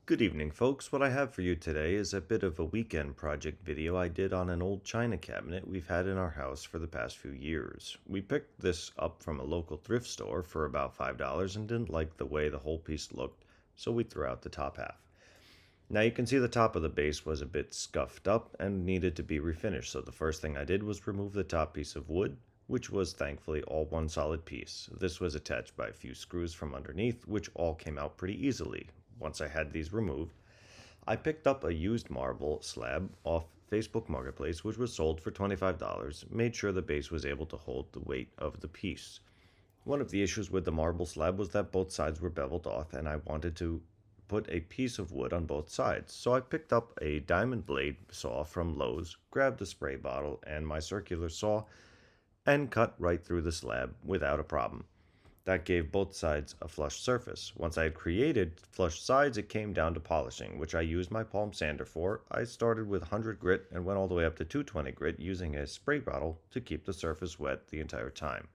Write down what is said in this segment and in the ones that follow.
Good evening, folks. What I have for you today is a bit of a weekend project video I did on an old china cabinet we've had in our house for the past few years. We picked this up from a local thrift store for about $5 and didn't like the way the whole piece looked, so we threw out the top half. Now you can see the top of the base was a bit scuffed up and needed to be refinished, so the first thing I did was remove the top piece of wood, which was thankfully all one solid piece. This was attached by a few screws from underneath, which all came out pretty easily. Once I had these removed, I picked up a used marble slab off Facebook Marketplace, which was sold for $25, made sure the base was able to hold the weight of the piece. One of the issues with the marble slab was that both sides were beveled off, and I wanted to put a piece of wood on both sides. So I picked up a diamond blade saw from Lowe's, grabbed a spray bottle and my circular saw, and cut right through the slab without a problem. That gave both sides a flush surface. Once I had created flush sides, it came down to polishing, which I used my palm sander for. I started with 100 grit and went all the way up to 220 grit using a spray bottle to keep the surface wet the entire time.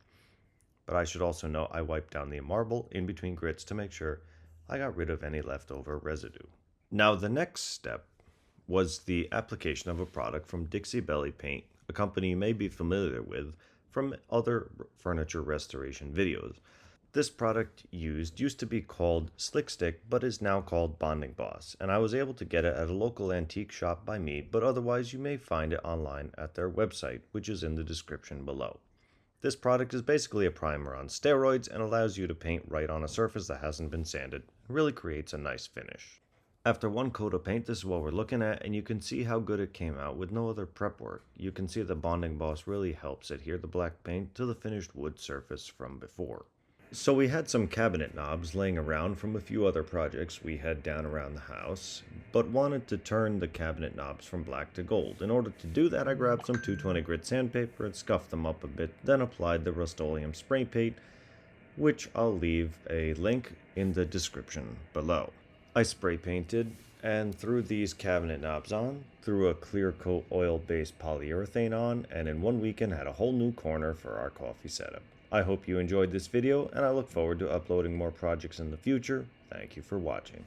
But I should also note I wiped down the marble in between grits to make sure I got rid of any leftover residue. Now the next step was the application of a product from Dixie Belly Paint, a company you may be familiar with from other furniture restoration videos. This product used to be called Slick Stick, but is now called Bonding Boss, and I was able to get it at a local antique shop by me, but otherwise you may find it online at their website, which is in the description below. This product is basically a primer on steroids and allows you to paint right on a surface that hasn't been sanded. It really creates a nice finish. After one coat of paint, this is what we're looking at, and you can see how good it came out with no other prep work. You can see the Bonding Boss really helps adhere the black paint to the finished wood surface from before. So we had some cabinet knobs laying around from a few other projects we had down around the house, but wanted to turn the cabinet knobs from black to gold. In order to do that, I grabbed some 220 grit sandpaper and scuffed them up a bit, then applied the Rust-Oleum spray paint, which I'll leave a link in the description below. I spray painted and threw these cabinet knobs on, threw a clear coat oil-based polyurethane on, and in one weekend had a whole new corner for our coffee setup. I hope you enjoyed this video, and I look forward to uploading more projects in the future. Thank you for watching.